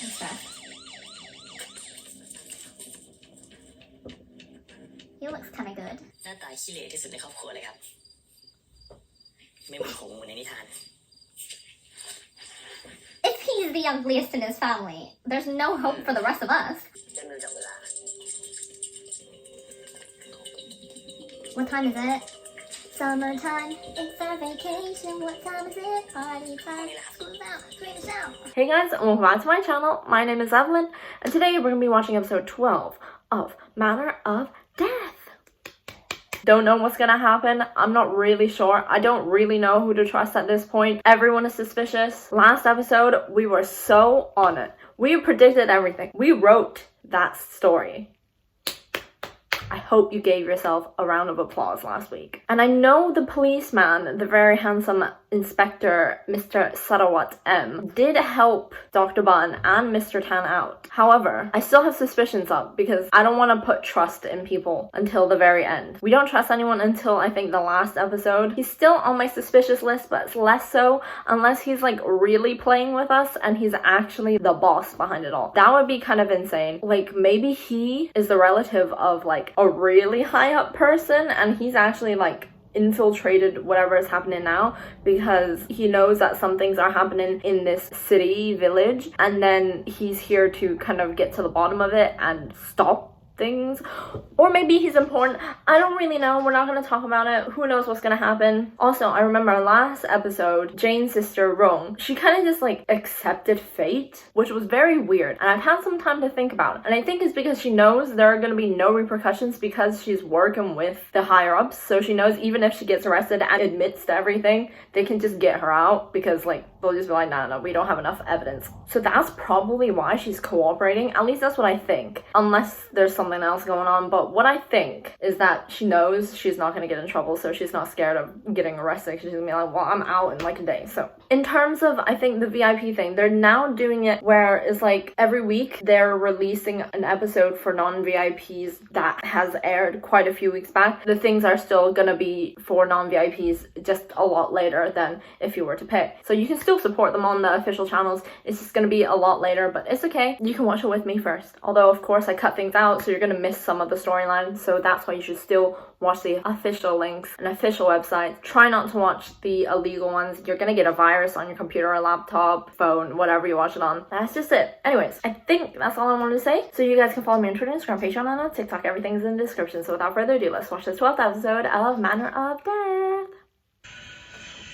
and stuff. He looks kind of good. หน้าตาขี้เหร่ที่สุดในครอบครัวเลยครับไม่เหมือนผมเหมือนในนิทาน If he's the ugliest in his family, there's no hope for the rest of us. จะดูจากเวลา What time is it? Summertime, it's our vacation. What time is it? Party time. School's out, scream shout. Hey guys, and welcome back to my channel. My name is Evelyn, and today we're going to be watching episode 12 of Manner of Death. Don't know what's gonna happen. I'm not really sure. I don't really know who to trust at this point. Everyone is suspicious. Last episode, we were so on it. We predicted everything. We wrote that story. I hope you gave yourself a round of applause last week. And I know the policeman, the very handsome Inspector Mr. Sarawat M, did help Dr. Bun and Mr. Tan out. However, I still have suspicions up because I don't want to put trust in people until the very end. We don't trust anyone until I think the last episode. He's still on my suspicious list, but it's less so unless he's like really playing with us and he's actually the boss behind it all. That would be kind of insane. Like maybe he is the relative of like a really high up person and he's actually like infiltrated whatever is happening now because he knows that some things are happening in this city village and then he's here to kind of get to the bottom of it and stop things. Or maybe he's important. I don't really know. We're not going to talk about it. Who knows what's going to happen. Also, I remember last episode, Jane's sister Rong, she kind of just like accepted fate, which was very weird. And I've had some time to think about it. And I think it's because she knows there are going to be no repercussions because she's working with the higher ups. So she knows even if she gets arrested and admits to everything, they can just get her out because like they'll just be like, no, we don't have enough evidence. So that's probably why she's cooperating. At least that's what I think. Unless there's something else going on, but what I think is that she knows she's not going to get in trouble, so she's not scared of getting arrested. She's gonna be like, well, I'm out in like a day. So in terms of, I think the VIP thing, they're now doing it where it's like every week they're releasing an episode for non-VIPs that has aired quite a few weeks back. The things are still gonna be for non-VIPs just a lot later than if you were to pay. So you can still support them on the official channels. It's just gonna be a lot later, but it's okay. You can watch it with me first. Although of course I cut things out, so you're gonna miss some of the storyline, so that's why you should still watch the official links and official websites. Try not to watch the illegal ones. You're gonna get a virus on your computer or laptop, phone, whatever you watch it on. That's just it. Anyways, I think that's all I wanted to say. So you guys can follow me on Twitter, Instagram, Patreon, and on TikTok. Everything's in the description. So without further ado, let's watch this 12th episode of Manner of Death.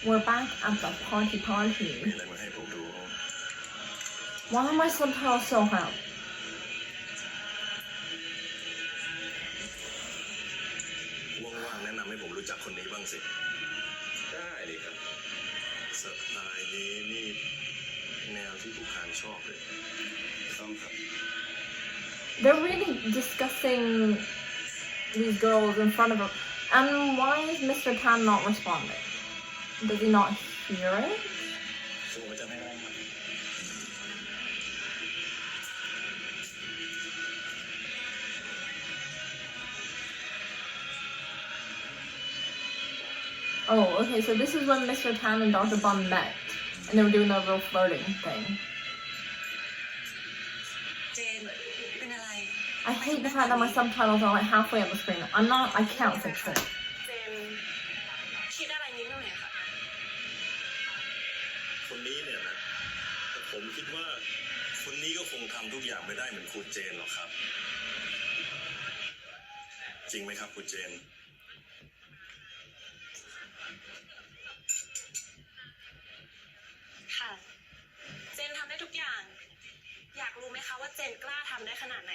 We're back at the party. Why am I subtitles so high? They're really discussing these girls in front of him. And why is Mr. Tan not responding? Does he not hear it? Oh, okay, so this is when Mr. Tan and Dr. Bun met, and they were doing the real flirting thing. I hate the fact that my subtitles are like halfway up the screen. I can't fix it. คนนี้เนี่ยนะผมคิดว่าคนนี้ก็คงทำทุกอย่างไม่ได้เหมือนครูเจนหรอกครับจริงไหมครับครูเจนค่ะเจนทำได้ทุกอย่างอยากรู้ไหมคะว่าเจนกล้าทำได้ขนาดไหน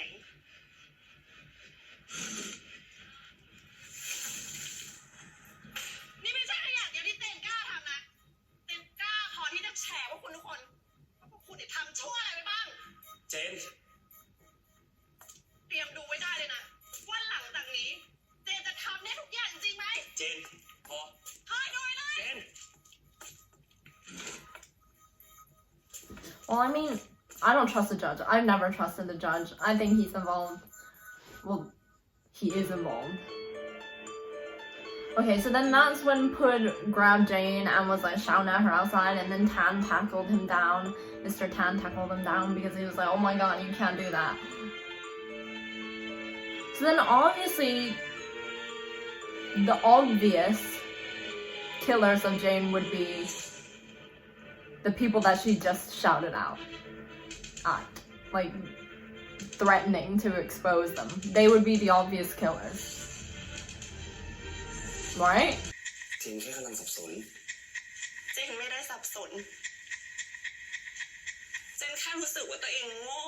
นี่ไม่ใช่แค่อย่างเดียวที่เจนกล้าทำนะเจนกล้าพอที่จะแฉว่าคุณทุกคนว่าพวกคุณทำชั่วอะไรไปบ้างเจนเตรียมดูไว้ได้เลยนะว่าหลังจากนี้เจนจะทำได้ทุกอย่างจริงไหมเจนพอคอยดูเลยเจน Well, I mean, I don't trust the judge. I've never trusted the judge. I think he's involved. Well, he is involved. Okay, so then that's when Pud grabbed Jane and was like shouting at her outside, and then Tan tackled him down. Mr. Tan tackled him down because he was like, oh my god, you can't do that. So then obviously, the obvious killers of Jane would be the people that she just shouted out at, like threatening to expose them. They would be the obvious killers. Right? เจนแค่กำลังสับสน เจนไม่ได้สับสน เจนแค่รู้สึกว่าตัวเองโง่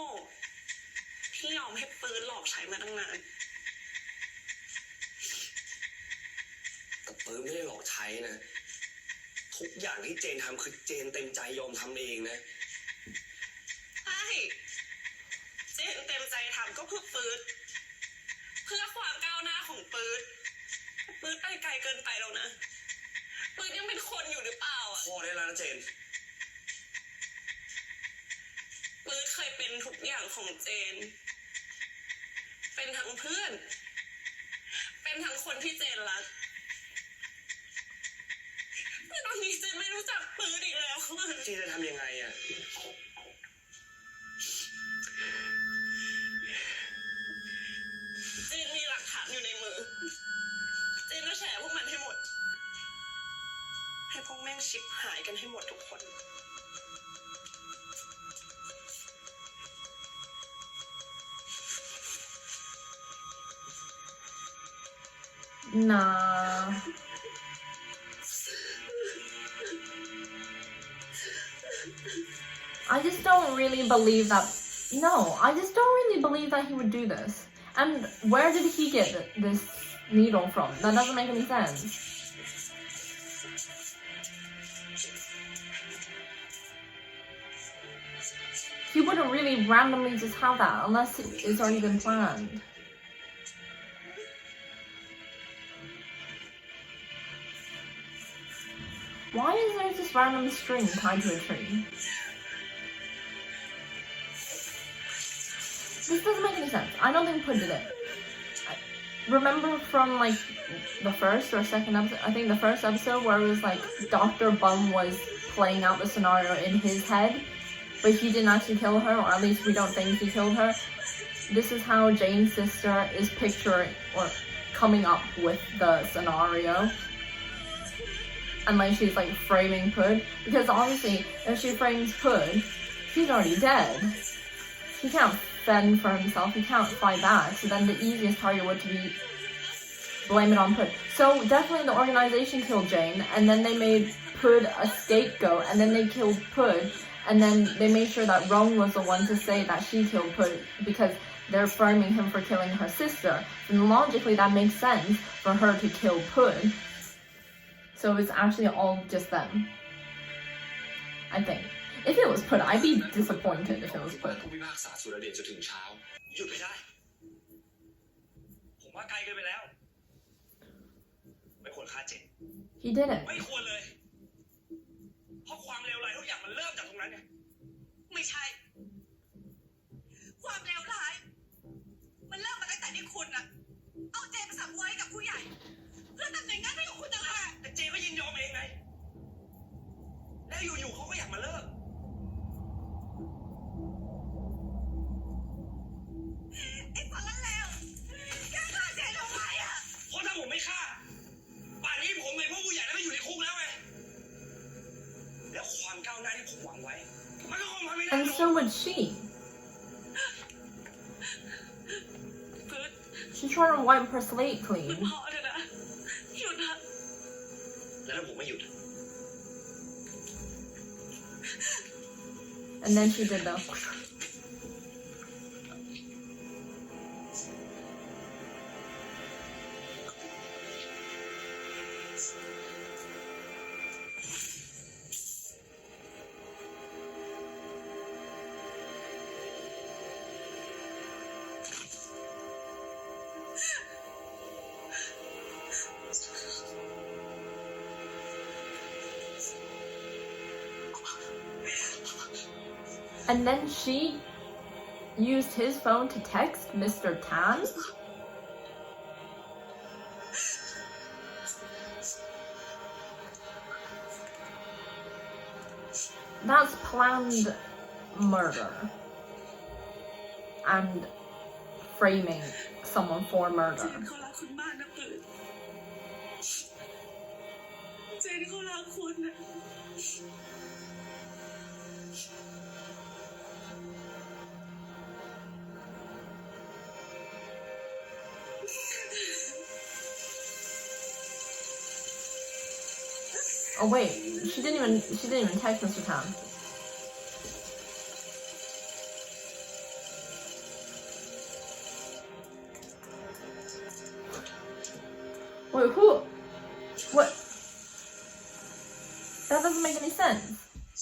ที่ยอมให้ปืนหลอกใช้มาตั้งนาน แต่ปืนไม่ได้หลอกใช้นะ ทุกอย่างที่เจนทำคือเจนเต็มใจยอมทำเองนะ ใช่ เจนเต็มใจทำก็เพื่อปืนเพื่อความก้าวหน้าของปืนปืนไปไกลเกินไปแล้วนะปืนยังเป็นคนอยู่หรือเปล่าอ่ะ พอได้แล้วนะเจน ปืนเคยเป็นทุกอย่างของเจน เป็นทั้งเพื่อน เป็นทั้งคนที่เจนรักแต่ตอนนี้เจนไม่รู้จักปืนอีกแล้ว เจนจะทำยังไงอ่ะ เจนมีหลักฐานอยู่ในมือ เจนจะแฉพวกมันให้หมด ให้พวกแม่งชิบหายกันให้หมดทุกคน Nah. I just don't really believe that. No, I just don't really believe that he would do this. And where did he get this needle from? That doesn't make any sense. He wouldn't really randomly just have that unless it's already been planned. Why is there just random string tied to a tree? This doesn't make any sense. I don't think Pud did it. Remember from like the first or second episode, I think the first episode where it was like Dr. Bum was playing out the scenario in his head, but he didn't actually kill her, or at least we don't think he killed her. This is how Jane's sister is picturing or coming up with the scenario. And like she's like framing Pud, because obviously if she frames Pud, he's already dead. He can't fend for himself, he can't fight back, so then the easiest target would be blame it on Pud. So definitely the organization killed Jane, and then they made Pud a scapegoat, and then they killed Pud, and then they made sure that Rong was the one to say that she killed Pud, because they're framing him for killing her sister. And logically that makes sense for her to kill Pud. So it's actually all just them. I think. If it was Pud, I'd be disappointed if it was Pud. ผู้พิพากษาสุรเดชจนถึงเช้า หยุดไม่ได้ ผมว่าไกลเกินไปแล้ว ไม่ควรฆ่าเจน He did it. ไม่ควรเลย เพราะความเลวร้ายทุกอย่างมันเริ่มจากตรงนั้นไง ไม่ใช่ ความเลวร้าย มันเริ่มมาตั้งแต่ที่คุณอะเอาเจนไปสับไว้กับผู้ใหญ่ เพื่อตำแหน่งหน้าที่ของคุณต่างหาก แต่เจนก็ยินยอมเองไง แล้วอยู่ๆเขาก็อยากมาเลิก ไอ้คนละเลวแกฆ่าเจนทำไมอะ เพราะถ้าผมไม่ฆ่า ป่านนี้ผมเป็นพวกผู้ใหญ่แล้วไม่อยู่ในคุกแล้วไง แล้วความก้าวหน้าที่ผมหวังไว้ มันก็คงมาไม่ได้ And so would she. She's trying to wipe her slate คุณ clean. พ่อเถอะนะหยุดนะ แล้วถ้าผมไม่หยุด And then she did the. And then she used his phone to text Mr. Tan. That's planned murder and framing someone for เจ murder. นเขารักคุณมากนะปืนเจนเขารักคุณนะ Oh wait, she didn't even text Mr. Tan. Wait, who? What? That doesn't make any sense.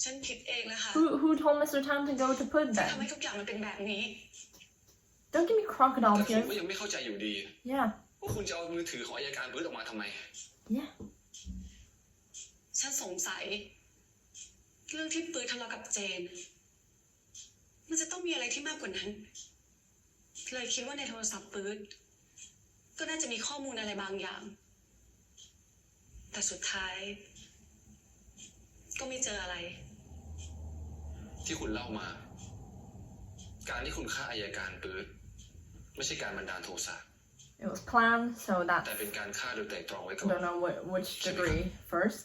ฉันผิดเองนะคะ Who told Mr. Tan to go to put ที่ทำให้ then? ทุกอย่างมันเป็นแบบนี้ Don't give me crocodile แต่ผม tears. ก็ยังไม่เข้าใจอยู่ดี Yeah, ว่าคุณจะเอามือถือของอัยการปื๊ดออกมาทำไม yeah. ฉันสงสัย เรื่องที่ปืนทะเลาะกับเจน มันจะต้องมีอะไรที่มากกว่านั้น เลยคิดว่าในโทรศัพท์ปืนก็น่าจะมีข้อมูลอะไรบางอย่าง แต่สุดท้าย ก็ไม่เจออะไร ที่คุณเล่ามา การที่คุณฆ่าอัยการปื๊ดไม่ใช่การบันดาลโทสะ It was planned, so แต่ that's เป็นการฆ่าโดยไตร่ตรองไว้ก่อ I น don't know which degree first.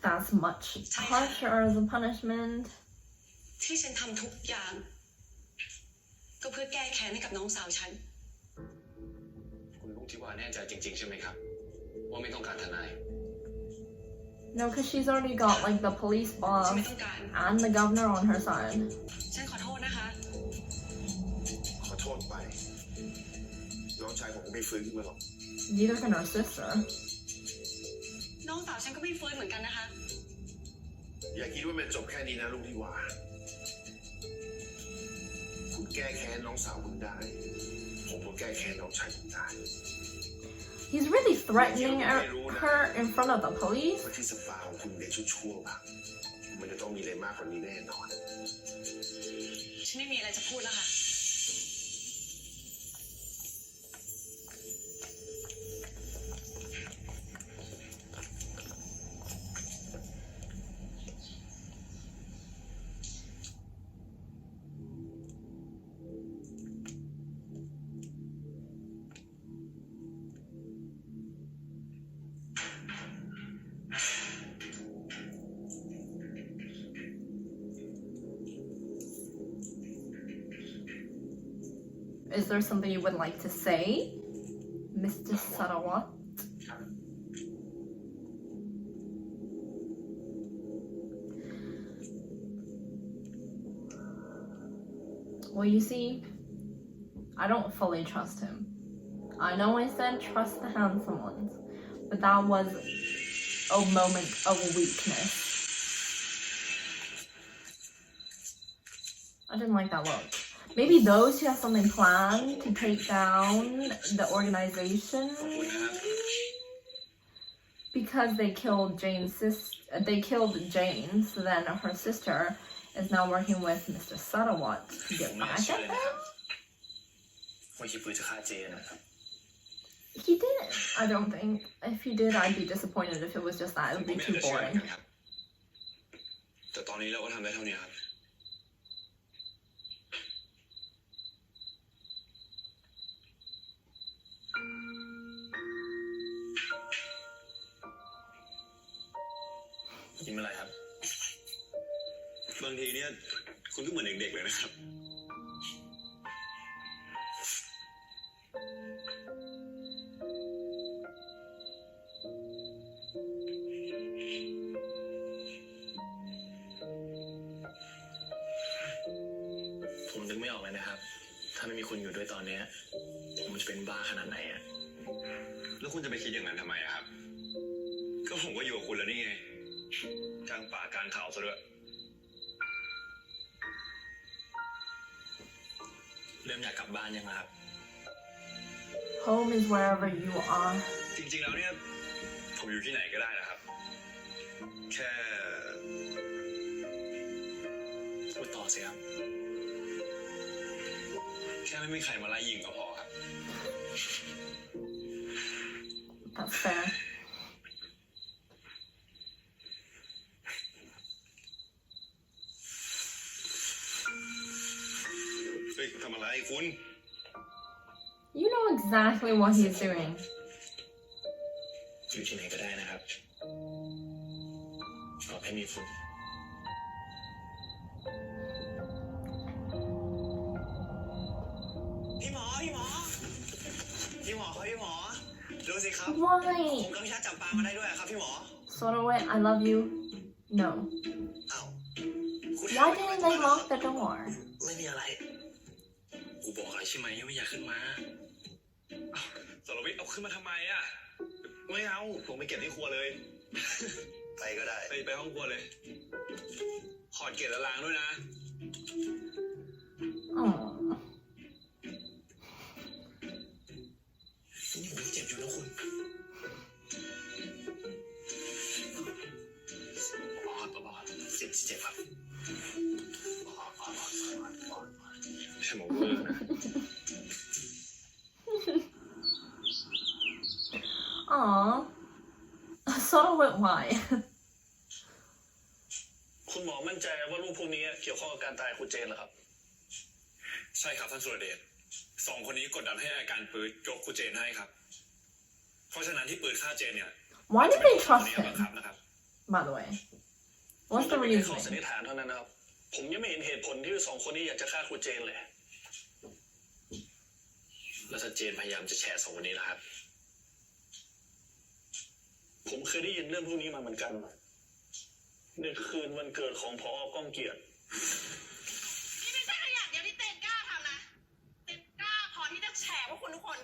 That's much harsher as a punishment. ที่ฉันทำทุกอย่าง ก็เพื่อแก้แค้นให้กับน้องสาวฉัน คุณลุงที่ว่าแน่ใจจริง ๆ ใช่ไหมครับ ว่าไม่ต้องการทนาย No, because she's already got like the police ฉัน boss ไม่ต้องการ and the governor on her side. ฉันขอโทษนะคะ ขอโทษไป น้องชายผมก็ไม่ฟื้นขึ้นมาหรอก Neither can her sister. น้องสาวฉันก็ไม่ฟื้นเหมือนกันนะคะ อย่าคิดว่ามันจบแค่นี้นะลุงที่ว่า คุณแก้แค้นน้องสาวคุณได้ ผมก็แก้แค้นน้องชายคุณได้ He's really threatening her in front of the police. ว่าที่สปาของคุณเด็กชั่วๆแบบมันจะต้องมีอะไรมากกว่านี้แน่นอน ฉันไม่มีอะไรจะพูดแล้วค่ะ Is there something you would like to say, Mr. Sarawat? Well, you see, I don't fully trust him. I know I said trust the handsome ones, but that was a moment of weakness. I didn't like that look. Maybe those who have something planned to take down the organization because they killed Jane's they killed Jane, so then her sister is now working with Mr. Sarawat to get back at them. ว่าคิดปืนจะฆ่าเจนนะครับ He didn't. I don't think. If he did, I'd be disappointed. If it was just that, it ผม would ไม่ be อยาก too จะเชื่อเหมือน boring. กันครับ แต่ตอนนี้เราก็ทำได้เท่านี้ครับ กินอะไรครับ บางทีเนี่ยคุณก็เหมือนเด็กๆเลยนะครับ ผมนึกไม่ออกเลยนะครับ ถ้าไม่มีคุณอยู่ด้วยตอนนี้ ผมจะเป็นบ้าขนาดไหนอะแล้วคุณจะไปคิดอย่างนั้นทำไมอะครับ ก็ผมก็อยู่กับคุณแล้วนี่ไงกลางป่ากลางเขาซะด้วย เริ่มอยากกลับบ้านยังครับ Home is wherever you are. จริงๆแล้วเนี่ยผมอยู่ที่ไหนก็ได้นะครับ แค่พูดต่อสิครับ แค่ไม่มีใครมาไล่ยิงก็พอครับ That's fair. ฮ้ยทำอะไรคุณ You know exactly what he's doing. อยู่ที่ไหนก็ได้นะครับขอให้มีคุณ พี่หมอครับพี่หมอดูสิครับ Why? ผมก็พิชาจับปลามาได้ด้วยครับพี่หมอ Sarawat, I love you. No. อ้าวคุณ Why didn't they lock the door? ไม่มีอะไร กูบอกอะไรใช่ไหมไม่อยากขึ้นมาอ้าวสรวิทย์เอาขึ้นมาทำไมอ่ะ ไม่เอาลงไปเก็บที่ครัวเลย ไปก็ได้ ไปห้องครัวเลยขอดเกล็ดและล้างด้วยนะ Oh. ผมเจ็บอยู่นะคุณบอกเจ็บครับใช่หมอเวอร์นะ Aw. Sarawat, why? คุณหมอมั่นใจว่ารูปพวกนี้เกี่ยวข้องกับการตายคุณเจนเหรอครับ ใช่ครับท่านสุรเดชสองคนนี้กดดันให้อาการปืนยกคุณเจนให้ครับ เพราะฉะนั้นที่ปืนฆ่าเจนเนี่ย Why did they trust บัง him? คับนะครับ By the way. What's the เป็นแค่ข้อสัน reasoning? นิษฐานเท่านั้นนะครับ ผมยังไม่เห็นเหตุผลที่สองคนนี้อยากจะฆ่าคุณเจนเลย แล้วถ้าเจนพยายามจะแฉสองคนนี้ล่ะครับ ผมเคยได้ยินเรื่องพวกนี้มาเหมือนกันในคืนวันเกิดของพอก้องเกียรติ นี่ไม่ใช่ขยะเดียวที่เต้นกล้าทำนะเต้นกล้าพอที่จะแฉว่าคุณทุกคน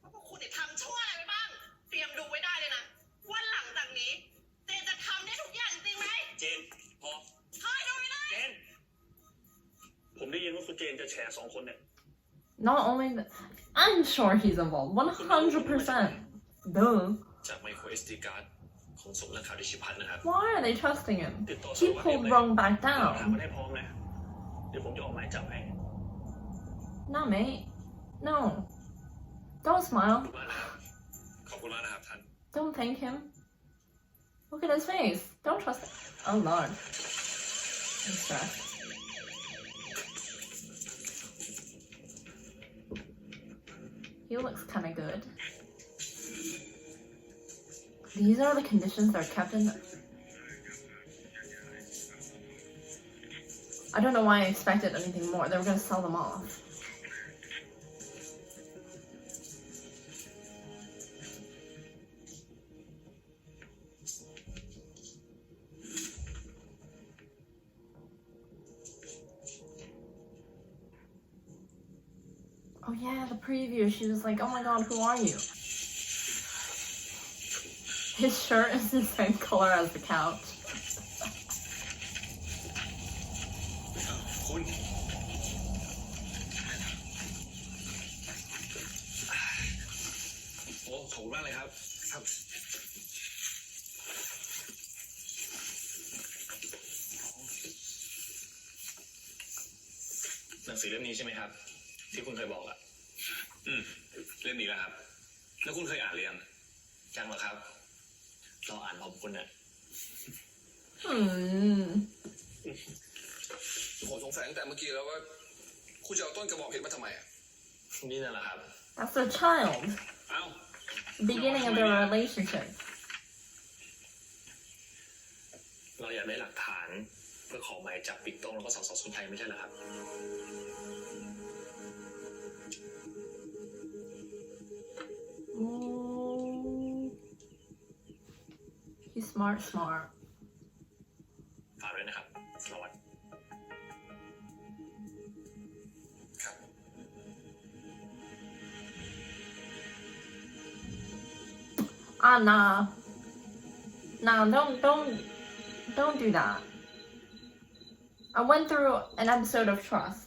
ว่าพวกคุณเนี่ยทำชั่วอะไรไปบ้าง เตรียมดูไว้ได้เลยนะว่าหลังจากนี้เจนจะทำได้ทุกอย่างจริงไหม เจนพอ คอยดูไว้เลย เจน ผมได้ยินว่าคุณเจนจะแฉสองคนเนี่ย Not only that, I'm sure he's involved. 100%. Duh. จากไมโคร SD card ของสมนักข่าวดิชิพัฒน์นะครับ Why are they trusting him? ติดต่อ He pulled Rong back ทำ down. มันให้พร้อมนะ เดี๋ยวผมจะออกหมายจับให้ Nah, mate. No. Don't smile. ขอบคุณมากนะครับท่าน Don't thank him. Look at his face. Don't trust him. Oh, Lord. I'm stressed. He looks kind of good. These are the conditions they're kept in. I don't know why I expected anything more. They were going to sell them off. Oh yeah, the preview. She was like, oh my god, who are you? His shirt is the same color as the couch. คุณโอ้ขอบคุณมากเลยครับ ครับ หนังสือเล่มนี้ใช่ไหมครับ ที่คุณเคยบอกอะเล่มนี้แหละครับ แล้วคุณเคยอ่านหรือยังยังเหรอครับรออ่านพร้อมคุณน่ะ ผมสงสัยตั้งแต่เมื่อกี้แล้วว่าคุณจะเอาต้นกระบอกเพชรมาทำไมอ่ะ นี่นั่นแหละครับ That's a child. เอ้า Beginning of their relationship. เราอยากได้หลักฐานเพื่อขอหมายจับปิกโต้งแล้วก็สสสุนไทยไม่ใช่เหรอครับ Ooh. He's smart. ฝากด้วยนะครับสวัสดีครับ Nah. Nah, don't do that. I went through an episode of Trust,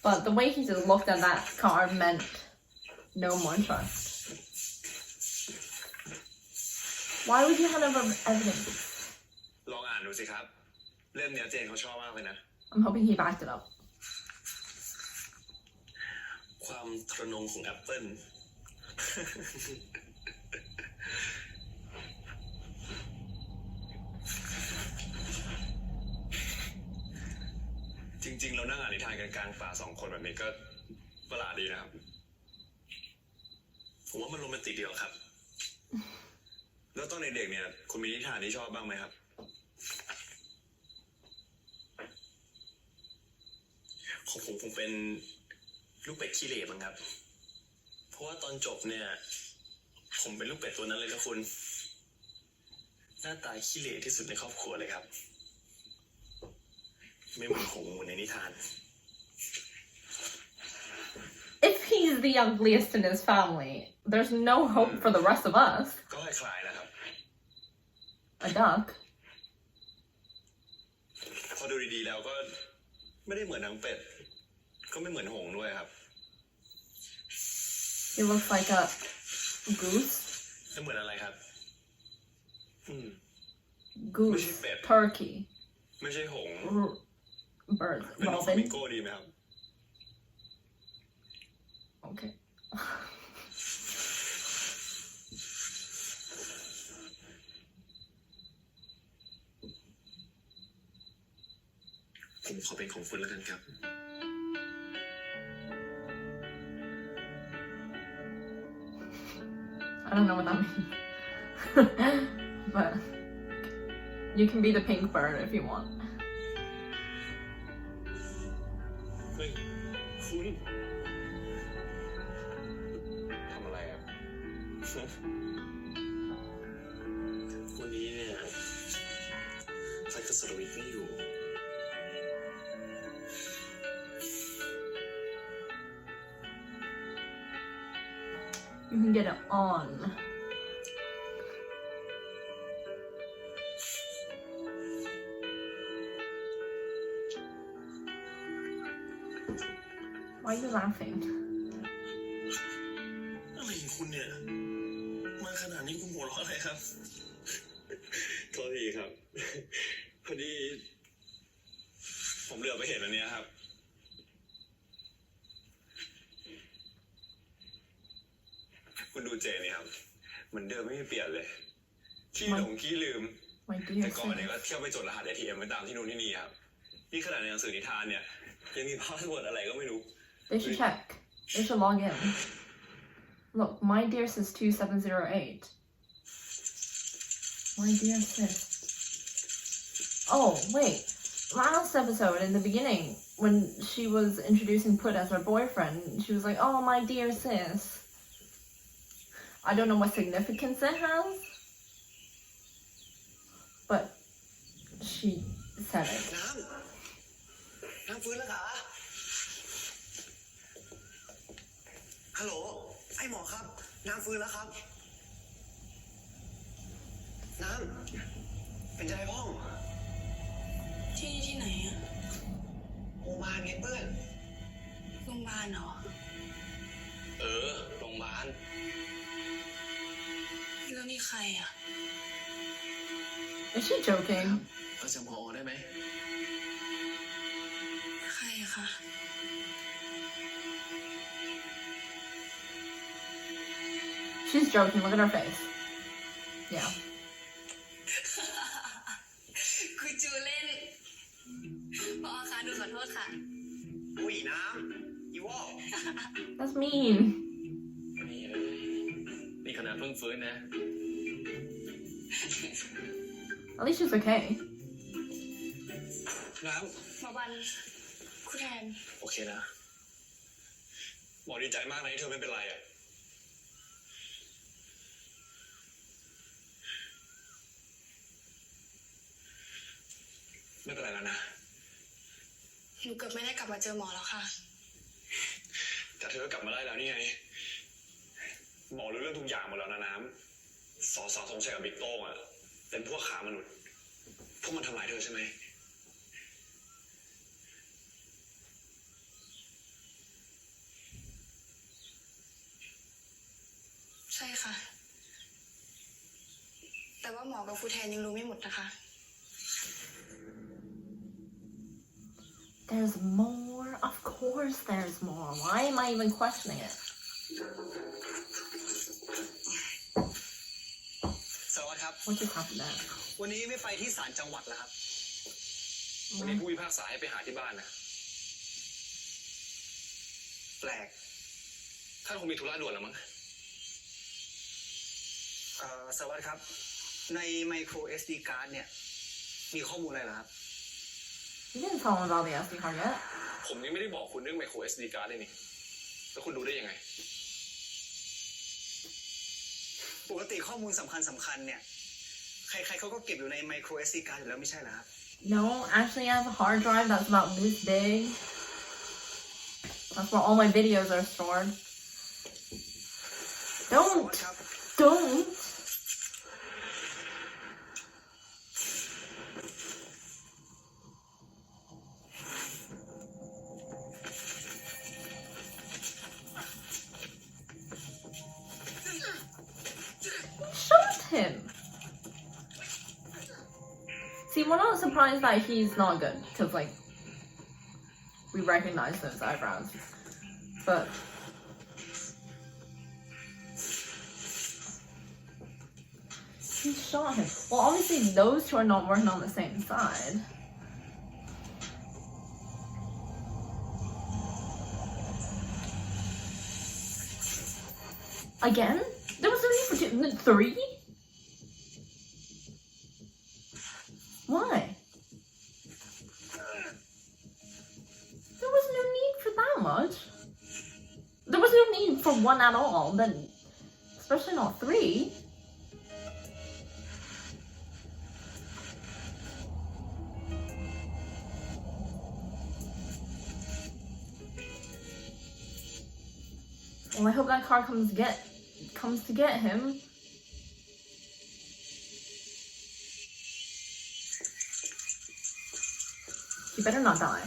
but the way he just looked at that card meant no more trust. Why would you hand over evidence? ลองอ่านดูสิครับ เล่มเนี้ยเจนเขาชอบมากเลยนะ I'm hoping he backed it up. ความทรนงของแอปเปิล He จริงๆเรานั่งอ่านนิทานกันกลางป่า2 คนแบบนี้ก็ประหลาดดีนะครับผมว่ามันโรแมนติกดีหรอครับแล้วตอนเด็กๆเนี่ยคุณมีนิทานที่ชอบบ้างไหมครับของผมเป็นลูกเป็ดขี้เหร่บ้างครับเพราะว่าตอนจบเนี่ยผมเป็นลูกเป็ดตัวนั้นเลยนะคุณหน้าตาขี้เหร่ที่สุดในครอบครัวเลยครับไม่เหมือนหงส์เหมือนในนิทาน If he's the ugliest in his family, there's no hope for the rest of us. ก็คล้ายๆนะครับ A duck. พอดูดีๆแล้วก็ไม่ได้เหมือนทั้งเป็ดก็ไม่เหมือนหงส์ด้วยครับ He looks like a goose. จะเหมือนอะไรครับGoose. Turkey. ไม่ใช่หงส์ Bird. เป็นนกฟลามิง Robin. โก้ดีไหมครับ Okay. ผมขอเป็นของคุณแล้วกันครับ I don't know what that means. But you can be the pink bird if you want. เฮ้ยคุณทำอะไรครับ วันนี้เนี่ยไฟกับสรวิทไม่อยู่ You can get it on. Why are you laughing? อะไรของคุณเนี่ยมาขนาดนี้คุณหัวเราะอะไรครับ โทษทีครับ พอดีผมเหลือไปเห็นอันเนี้ยครับ คุณดูเจนี่ครับเหมือนเดิมไม่มีเปลี่ยนเลยขี้หลงขี้ลืม My แต่ dear ก่อนเนี่ย sis. ก็เที่ยวไปจดรหัส ATM ไปตามที่นู่นที่นี่ครับนี่ขนาดในหนังสือนิทานเนี่ยยังมีพาสเวิร์ดอะไรก็ไม่รู้ They should check. They should log in. Look, my dear sis 2708. My dear sis. Oh, wait. Last episode, in the beginning, when she was introducing Put as her boyfriend, she was like, oh, my dear sis. I don't know what significance it has, but she said it. น้ำฟื้นแล้วค่ะฮัลโหลไอ้หมอครับน้ำฟื้นแล้วครับน้ำเป็นใจพ่อง ที่นี่ที่ไหนอะ โรงพยาบาลไงเพื่อน โรงพยาบาลเหรอ โรงพยาบาล แล้วนี่ใครอะ Is she joking? เราจำพอได้ไหม ใครอะคะ She's joking. Look at her face. Yeah. คุณจูเล่นพอคะหนูขอโทษค่ะ อุ้ยน้ำอีวอล That's mean. นี่ขนาดเพิ่งฟื้นนะ At least she's okay. น้ หมอบันคุณแทน ำโอเคนะหมอดีใจมากนะที่เธอไม่เป็นไรอ่ะไม่เป็นไรแล้วนะ หนูเกือบไม่ได้กลับมาเจอหมอแล้วค่ะ แต่เธอก็กลับมาได้แล้วนี่ไงหมอรู้เรื่องทุกอย่างหมดแล้วนะน้ำสอธงชัยกับบิ๊กโต้งอ่ะเป็นพวกขามนุษย์พวกมันทำร้ายเธอใช่ไหม ใช่ค่ะ แต่ว่าหมอกับครูแทนยังรู้ไม่หมดนะคะ There's more. Of course there's more. Why am I even questioning it? สารวัตรครับ What just happened there? วันนี้ไม่ไปที่ศาลจังหวัดแล้วครับ วันนี้ผู้พิพากษาให้ไปหาที่บ้านนะ แปลก ท่านคงมีธุระด่วนแล้วมั้ง สวัสดีครับ ใน micro SD card เนี่ย มีข้อมูลอะไรเหรอครับ You didn't tell him about the SD card yet. ผมยังไม่ได้บอกคุณเรื่อง micro SD card เลยนี่แล้วคุณรู้ได้ยังไง ปกติข้อมูลสำคัญเนี่ย ใครๆเขาก็เก็บอยู่ใน micro SD card อยู่แล้วไม่ใช่เหรอครับ No, actually I have a hard drive that's about this big. That's where all my videos are stored. สวัส Don't! ดีครับ Don't! Shot him! See, we're not surprised that he's not good, because, like, we recognize those eyebrows. But he shot him. Well, obviously those two are not working on the same side. Again? There was no need for two, three? Why? There was no need for that much. There was no need for one at all, then especially not three. Well, I hope that car comes to get him. He better not die.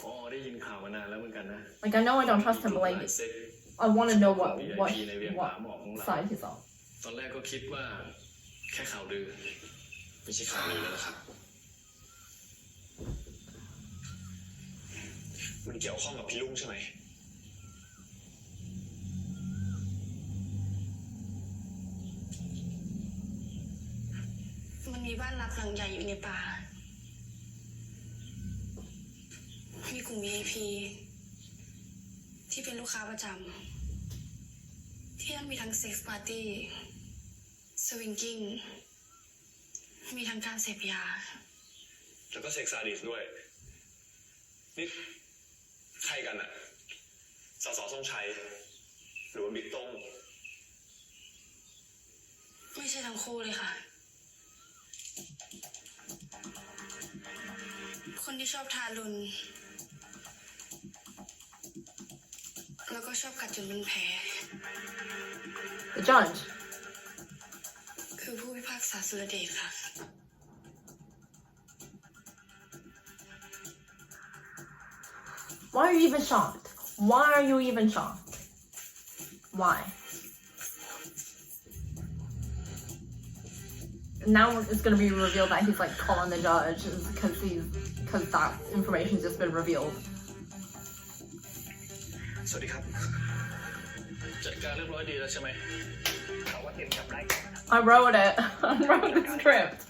อ๋อได้ยินข่าวมานานแล้วเหมือนกันนะ Like, I know I don't trust him, but like, I want to know what side he's on. ตอนแรกก็คิดว่าแค่ข่าวลือไม่ใช่ข่าวลือแล้วนะครับ มันเกี่ยวข้องกับพี่ลุงใช่ไหม มันมีบ้านลับหลังใหญ่อยู่ในป่า มีกลุ่ม VIP ที่เป็นลูกค้าประจำที่นั่นมีทั้งเซ็กซ์ปาร์ตี้สวิงกิ้งมีทั้งการเสพยา แล้วก็เซ็กซ์ซาดิสด้วย นี่ใครกันอะสสทรงชัย หรือว่าบิ๊กต้ง ไม่ใช่ทั้งคู่เลยค่ะ คนที่ชอบทารุณแล้วก็ชอบกัดจนเป็นแผล The judge. คือผู้พิพากษาสุรเดชค่ะ Why are you even shocked? Why are you even shocked? Why? Now it's gonna be revealed that he's like calling the judge because that information's just been revealed. สวัสดีครับ จัดการเรียบร้อยดีแล้วใช่ไหม ข่าวว่าเตรียมจับไล่ก่อนนะครับ I wrote it. I wrote the script.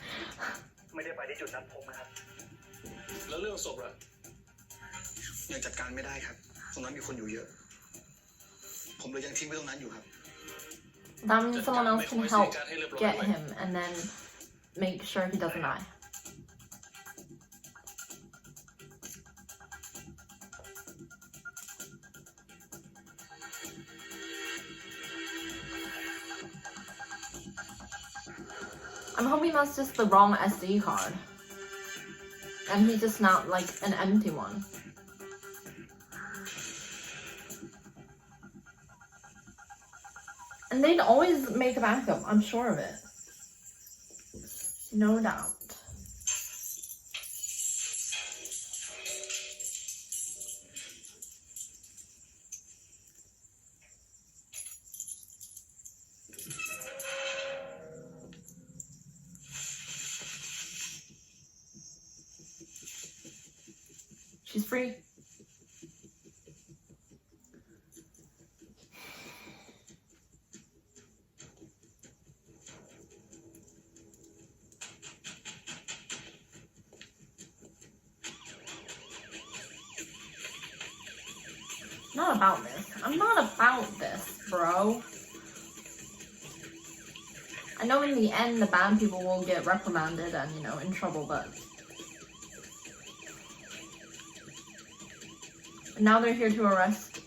ไม่ได้ไปที่จุดนัดพบนะครับ แล้วเรื่องศพล่ะ ยังจัดการไม่ได้ครับ ตรงนั้นมีคนอยู่เยอะ ผมเลยยังทิ้งไว้ตรงนั้นอยู่ครับ That means someone else can help get him and then make sure he doesn't die. I'm hoping that's just the wrong SD card. And he's just not like an empty one. And they'd always make a backup, I'm sure of it. No doubt. She's free. Not about this. I'm not about this, bro. I know in the end the bad people will get reprimanded and, you know, in trouble, but now they're here to arrest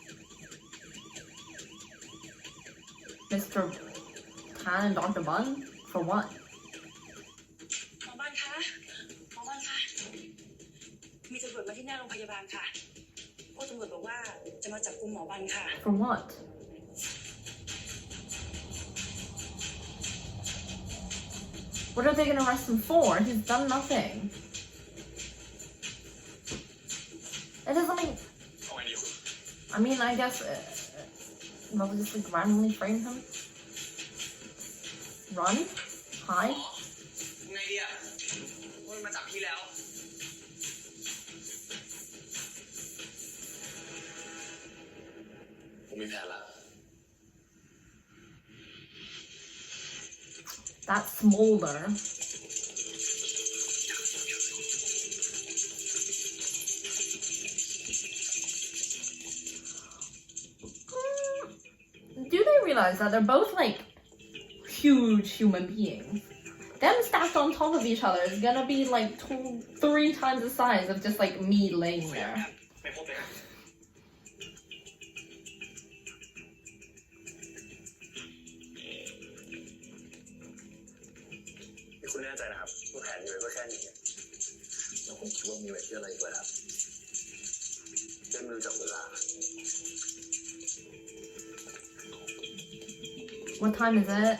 Mr. Tan and Dr. Bun for what? หมอบ้านคะหมอบ้านคะมีตำรวจมาที่หน้าโรงพยาบาลค่ะพวกตำรวจบอกว่าจะมาจับกุมหมอบ้านค่ะ For what? What are they gonna arrest him for? He's done nothing. It doesn't mean. เอาไงดีคุณ I mean, I guess they'll just like randomly frame him. Run? Hide? ไงดีอ่ะมันมาจับพี่แล้ว ผมมีแผนละ That smolder. Do they realize that they're both like huge human beings? Them stacked on top of each other is gonna be like 3 times the size of just like me laying there. ไม่พบเลยครับ นี่คุณแน่ใจนะครับว่าแผนมีไว้ก็แค่นี้แล้วผมคิดว่ามีไว้เพื่ออะไรอีกวะครับเล่นไม่รู้จักเวลา What time is it?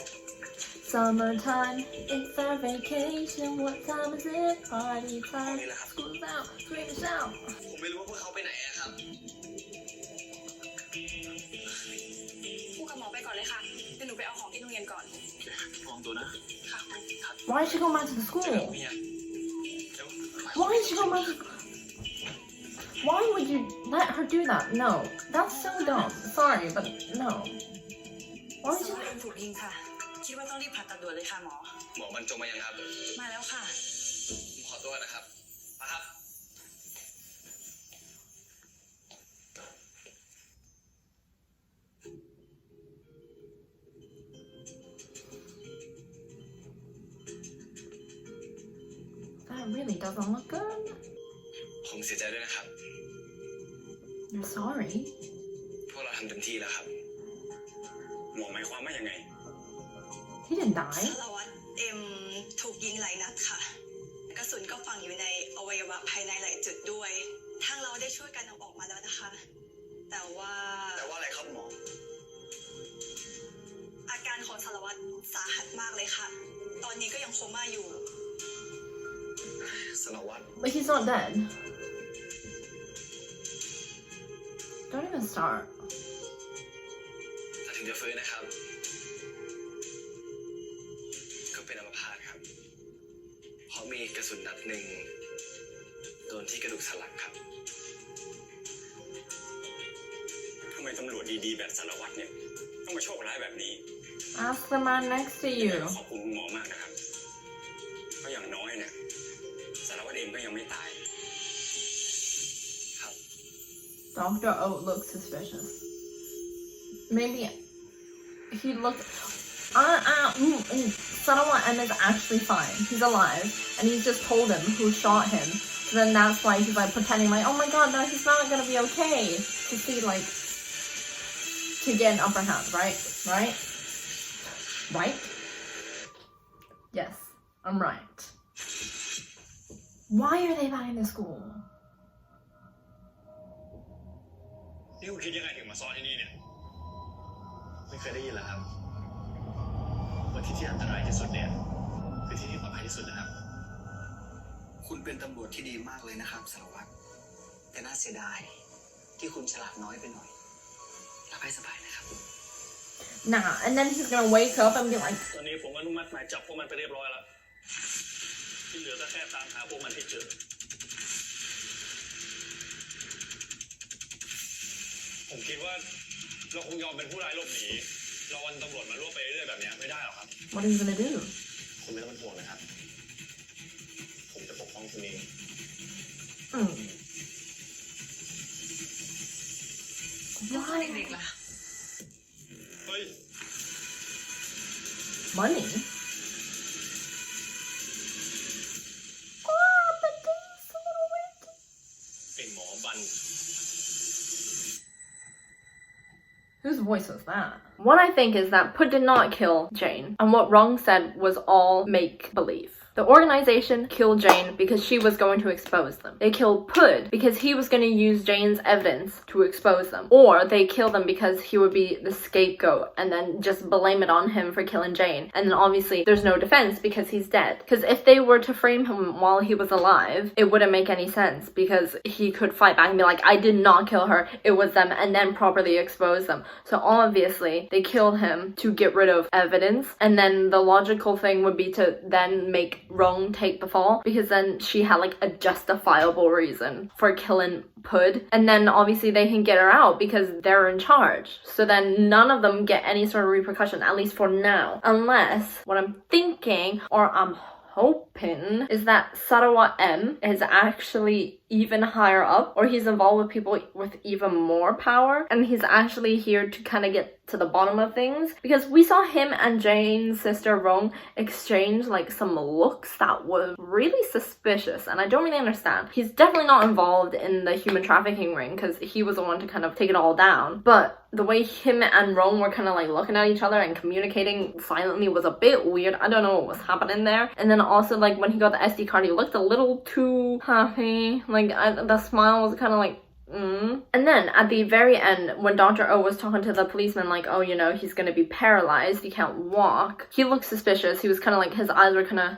Summertime, it's our vacation. What time is it? Party time. School's out, scream and shout. ผมไม่รู้ว่าพวกเขาไปไหนอะครับ พูดกับหมอไปก่อนเลยค่ะเดี๋ยวหนูไปเอาของที่โรงเรียนก่อน ลองดูนะ ค่ะ Why is she going back to the school? เมียเดี๋ยว Why is she going back to Why would you let her do that? No, that's so dumb. Sorry, but no. Why ส would วัส you? ดีถูกยิงค่ะ คิดว่าต้องรีบผ่าตัดด่วนเลยค่ะหมอ หมอบรรจงมายังครับ มาแล้วค่ะ ผมขอตัวนะครับมาครับ That really doesn't look good. ผมเสียใจด้วยนะครับ You're sorry. พวกเราทำเต็มที่แล้วครับ หมอหมายความว่ายังไง He didn't die. สารวัตรเอ็มถูกยิงหลายนัดค่ะ กระสุนก็ฝังอยู่ในอวัยวะภายในหลายจุดด้วย ทางเราได้ช่วยกันเอาออกมาแล้วนะคะ แต่ว่า อะไรครับหมอ อาการของสารวัตรสาหัสมากเลยค่ะ ตอนนี้ก็ยังโคม่าอยู่ สารวัตร But he's not dead. Don't even start. ถ้าถึงจะฟื้นนะครับ ก็เป็นอัมพาตครับ เพราะมีกระสุนนัดหนึ่งโดนที่กระดูกสันหลังครับ ทำไมตำรวจดีๆแบบสารวัตรเนี่ยต้องมาโชคร้ายแบบนี้ Ask the man next to you. ขอบคุณคุณหมอมากนะครับเพราะอย่างน้อยเนี่ยสารวัตรเองก็ยังไม่ตาย ครับ Dr. Oat looks suspicious. Maybe he looked. Sarawat M is actually fine. He's alive, and he's just told him who shot him. So then that's why he's like pretending like, oh my god, no, he's not gonna be okay. To see like to get an upper hand, right? Right? Right? Yes, I'm right. Why are they back in the school? นี่คุณคิดยังไงถึงมาซ้อนที่นี่เนี่ย ไม่เคยได้ยินเหรอครับว่าที่ที่อันตรายที่สุดเนี่ยคือที่ที่ปลอดภัยที่สุดนะครับ คุณเป็นตำรวจที่ดีมากเลยนะครับสารวัตรแต่น่าเสียดายที่คุณฉลาดน้อยไปหน่อยรับให้สบายนะครับ Nah, and then he's gonna wake up and be like, ตอนนี้ผมอนุมัติหมายจับพวกมันไปเรียบร้อยแล้ว ที่เหลือก็แค่ตามหาพวกมันให้เจอ ผมคิดว่าเราคงยอมเป็นผู้ร้ายหลบหนีรอวันตำรวจมารวบไปเรื่อยๆแบบนี้ไม่ได้หรอกครับ what are you gonna do? คุณไม่ต้องเป็นห่วงนะครับ ผมจะปกป้องคุณเอง พ่อเด็กๆล่ะ เฮ้ย Money? ไอ้หมอบัน Whose voice was that? What I think is that Put did not kill Jane, and what Rong said was all make-believe. The organization killed Jane because she was going to expose them. They killed Pud because he was going to use Jane's evidence to expose them. Or they killed them because he would be the scapegoat and then just blame it on him for killing Jane. And then obviously there's no defense because he's dead. Because if they were to frame him while he was alive, it wouldn't make any sense because he could fight back and be like, I did not kill her, it was them, and then properly expose them. So obviously they killed him to get rid of evidence, and then the logical thing would be to then make Rong take the fall because then she had like a justifiable reason for killing Pud, and then obviously they can get her out because they're in charge. So then none of them get any sort of repercussion, at least for now, unless what I'm thinking or I'm hoping is that Sarawat M is actually even higher up, or he's involved with people with even more power, and he's actually here to kind of get to the bottom of things, because we saw him and Jane's sister Rong exchange like some looks that were really suspicious, and I don't really understand. He's definitely not involved in the human trafficking ring because he was the one to kind of take it all down, but the way him and Rong were kind of like looking at each other and communicating silently was a bit weird. I don't know what was happening there. And then also like when he got the SD card, he looked a little too happy. Like the smile was kind of like, And then at the very end, when Dr. O was talking to the policeman like, oh, you know, he's gonna be paralyzed, he can't walk, he looked suspicious. He was kind of like, his eyes were kind of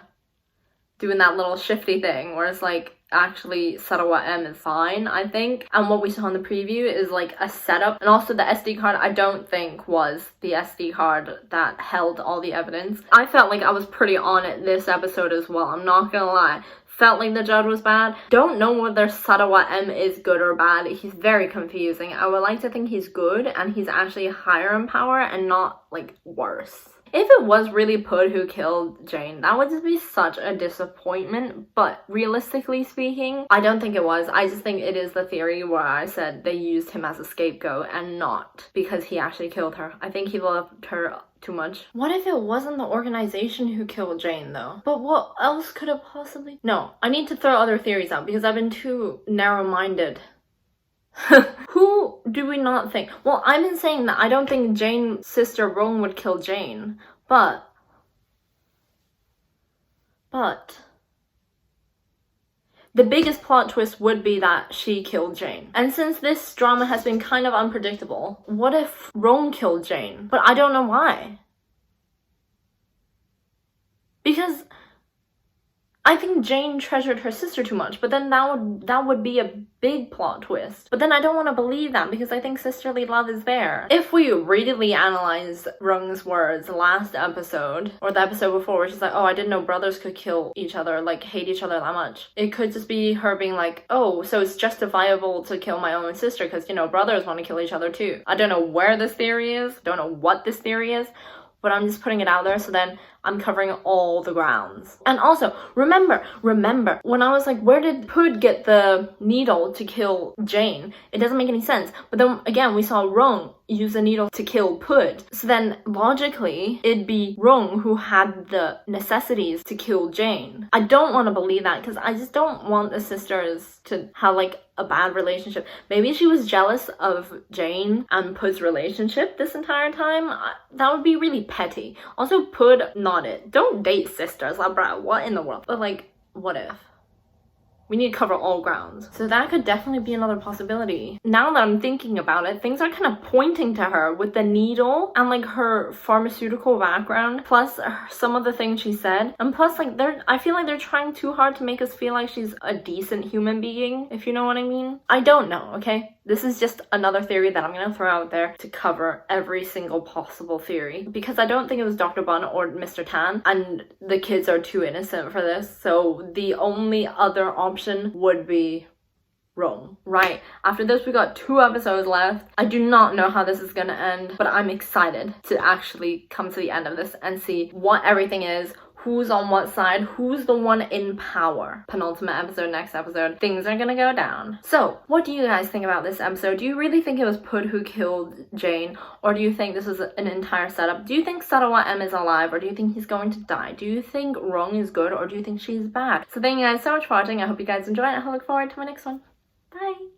doing that little shifty thing where it's like, actually Sarawat M is fine, I think. And what we saw in the preview is like a setup, and also the SD card I don't think was the SD card that held all the evidence. I felt like I was pretty on it this episode as well, I'm not gonna lie. Felt like the judge was bad. Don't know whether Sarawat M is good or bad. He's very confusing. I would like to think he's good and he's actually higher in power and not like worse. If it was really Pud who killed Jane, that would just be such a disappointment, but realistically speaking, I don't think it was. I just think it is the theory where I said they used him as a scapegoat and not because he actually killed her. I think he loved her too much. What if it wasn't the organization who killed Jane though? But what else could it possibly... No, I need to throw other theories out because I've been too narrow-minded. Who do we not think? Well, I've been saying that I don't think Jane's sister Rong would kill Jane, but the biggest plot twist would be that she killed Jane. And since this drama has been kind of unpredictable, what if Rong killed Jane? But I don't know why. Because I think Jane treasured her sister too much, but then that would be a big plot twist. But then I don't want to believe that because I think sisterly love is there. If we really analyze Rung's words last episode, or the episode before where she's like, oh, I didn't know brothers could kill each other, like hate each other that much. It could just be her being like, oh, so it's justifiable to kill my own sister because, you know, brothers want to kill each other too. I don't know where this theory is, don't know what this theory is, but I'm just putting it out there so then I'm covering all the grounds. And also, remember, when I was like, where did Pud get the needle to kill Jane? It doesn't make any sense. But then again, we saw Rong use a needle to kill Pud. So then logically, it'd be Rong who had the necessities to kill Jane. I don't want to believe that because I just don't want the sisters to have like a bad relationship. Maybe she was jealous of Jane and Pud's relationship this entire time. That would be really petty. Also, Pud, not it. Don't date sisters, like, bruh, what in the world? But like, what if? We need to cover all grounds. So that could definitely be another possibility. Now that I'm thinking about it, things are kind of pointing to her with the needle and like her pharmaceutical background, plus some of the things she said. And plus like I feel like they're trying too hard to make us feel like she's a decent human being, if you know what I mean. I don't know, okay? This is just another theory that I'm gonna throw out there to cover every single possible theory. Because I don't think it was Dr. Bun or Mr. Tan, and the kids are too innocent for this. So the only other option would be Rong. Right, after this we got 2 episodes left. I do not know how this is gonna end, but I'm excited to actually come to the end of this and see what everything is, who's on what side, who's the one in power. Penultimate episode, next episode, things are gonna go down. So, what do you guys think about this episode? Do you really think it was Pud who killed Jane? Or do you think this was an entire setup? Do you think Sarawat M is alive? Or do you think he's going to die? Do you think Rong is good? Or do you think she's bad? So thank you guys so much for watching. I hope you guys enjoyed it. I look forward to my next one. Bye!